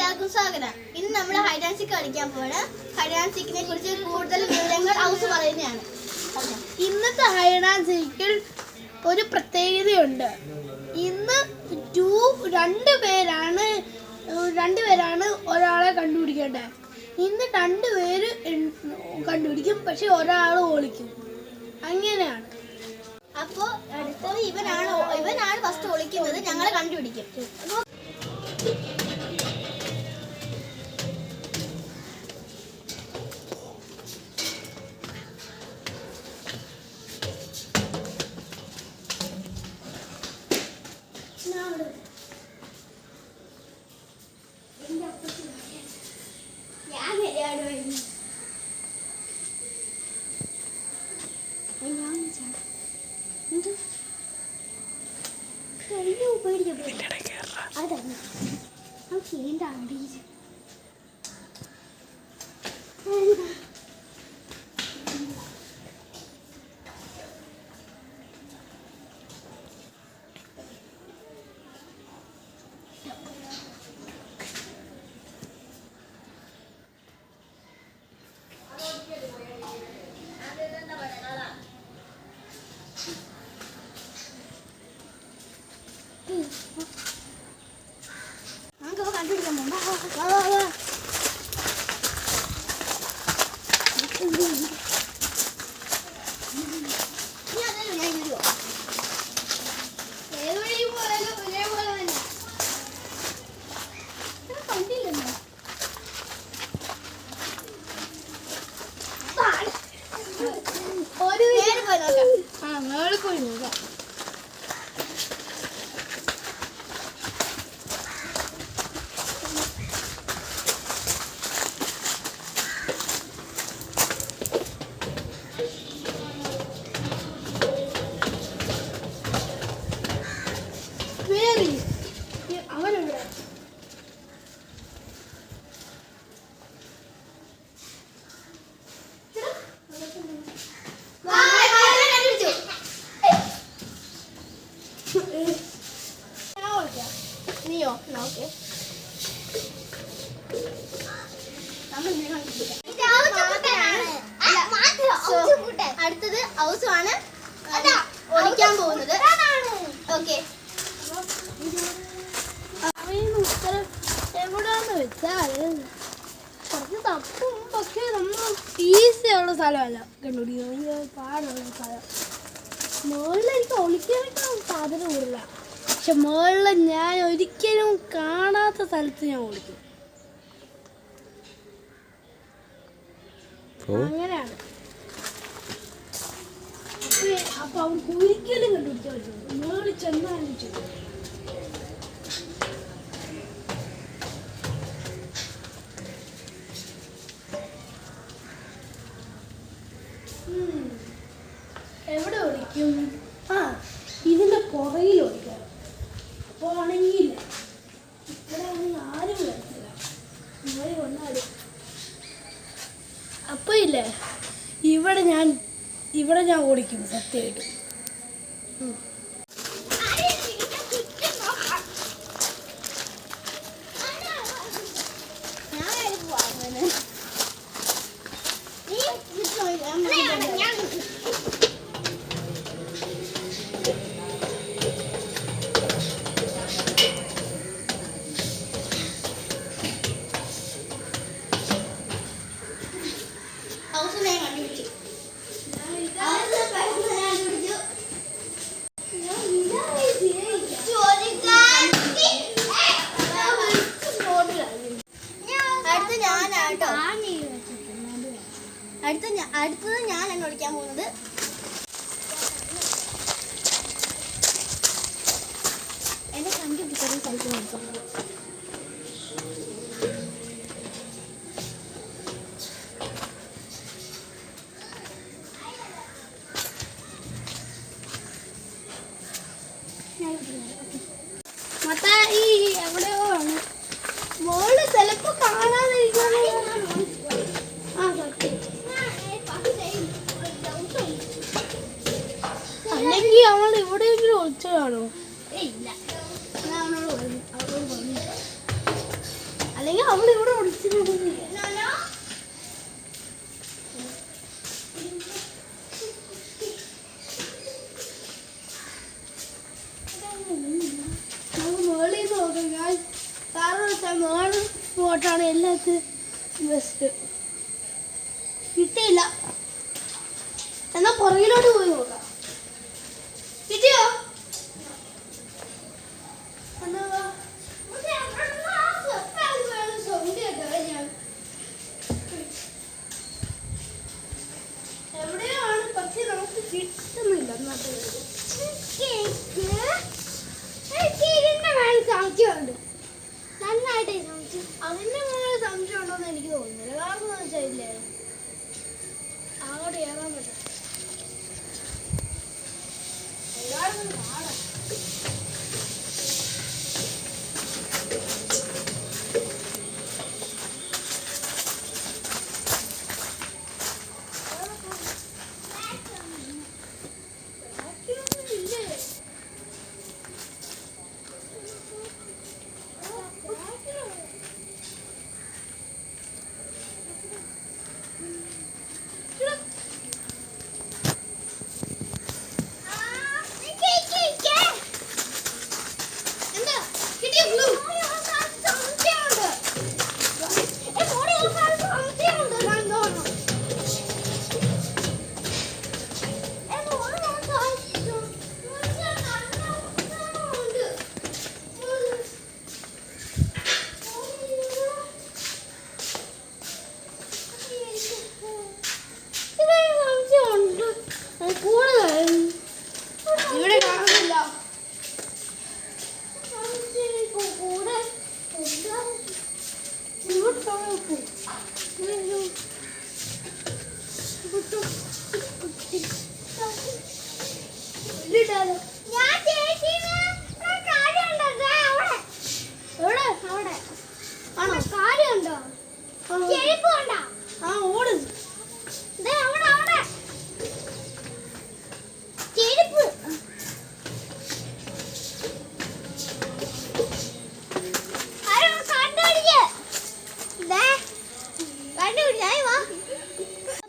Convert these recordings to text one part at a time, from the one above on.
എല്ലാവർക്കും സ്വാഗതം. ഇന്ന് നമ്മൾ ഹൈഡ് ആൻഡ് സീക്ക് കളിക്കാൻ പോവാണ്. ഹൈഡ് ആൻഡ് സീക്കിനെ കുറിച്ച് കൂടുതൽ വിവരങ്ങൾ ഔസ് പറയുന്നതാണ്. ഇന്നത്തെ ഹൈഡ് ആൻഡ് സീക്കിൽ ഒരു പ്രത്യേകതയുണ്ട്. ഇന്ന് രണ്ടുപേരാണ് ഒരാളെ കണ്ടുപിടിക്കേണ്ടത്. ഇന്ന് രണ്ടുപേര് കണ്ടുപിടിക്കും, പക്ഷെ ഒരാൾ ഒളിക്കും. അങ്ങനെയാണ്. അപ്പോൾ അടുത്തത് ഇവനാണ് ഫസ്റ്റ് ഒളിക്കുന്നത്. ഞങ്ങളെ കണ്ടുപിടിക്കും. അടുത്തത് ഔസുമാണ് ഒളിക്കാൻ പോകുന്നത്. ഓക്കെ, ഉത്തരം എവിടെയാന്ന് വെച്ചാൽ കുറച്ച് തപ്പും, പക്ഷേ നമ്മൾ ഈസി ഉള്ള സ്ഥലമല്ല കണ്ടുപിടിക്കുന്നത്, പാടുള്ള സ്ഥലം. മുകളിൽ എനിക്ക് ഒളിക്കാനൊക്കെ സാധനം കൂടുതല, പക്ഷെ മുകളിൽ ഞാൻ ഒരിക്കലും കാണാത്ത സ്ഥലത്ത് ഞാൻ ഒളിക്കും. അങ്ങനെയാണ്. അപ്പൊ അവർക്ക് ഒരിക്കലും കണ്ടുപിടിക്കാൻ പറ്റും. മുകളിൽ ചെന്നാലും ചെയ്യും. എവിടെ ഒളിക്കും? ഇതിന്റെ പുറകിൽ ഒളിക്കാം. അപ്പൊ ആണെങ്കിൽ ഇവിടെ ആരും വരത്തില്ല. അപ്പൊ ഇല്ലേ, ഇവിടെ ഞാൻ ഓടിക്കും സത്യമായിട്ട്. അടുത്തത് ഞാനാണ് ഒളിക്കാൻ പോകുന്നത്. എന്റെ കണ്ടുപിടിക്കാൻ കളിച്ചു. മത്തായി എവിടെയോ ആണ്. മോള് ചിലപ്പോ കാണാതിരിക്കുന്നു. അല്ലെങ്കിൽ അവൾ എവിടെയെങ്കിലും ഒളിച്ചതാണോ? ഇല്ല, ഞാൻ അവളോട് പറഞ്ഞു. അയ്യോ അവളിവിടെ ഒളിച്ചിട്ടുണ്ട്. നമുക്ക് മേളിൽ നിന്ന് നോക്കാം guys. കാരണം വെച്ചാൽ മേള് സ്പോട്ടാണ് എല്ലാത്തിനും ബെസ്റ്റ്. കിട്ടിയില്ല, എന്നാ പുറകിലോട്ട് പോയി നോക്കാം. കിട്ടിയോ? എവിടെയാണ് പക്ഷെ നമുക്ക് കിട്ടുന്നില്ല. സംശയമുണ്ട്, നന്നായിട്ട് അതിന്റെ മുകളിൽ സംശയം ഉണ്ടോന്ന് എനിക്ക് തോന്നുന്നില്ല. കാരണം എന്ന് വെച്ചാൽ അങ്ങോട്ട് കയറാൻ പറ്റും. എല്ലാവരും കാണാം. ഇവിടെ കാണുന്നില്ല. ആണോ? കാര്യമുണ്ടോ? ആ ഓട്.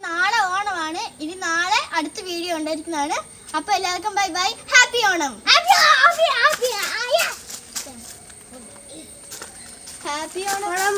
നാളെ ഓണമാണ്. ഇനി നാളെ അടുത്ത വീഡിയോ ഉണ്ടായിരിക്കുന്നതാണ്. അപ്പൊ എല്ലാവർക്കും bye bye, happy Onam. Happy Onam.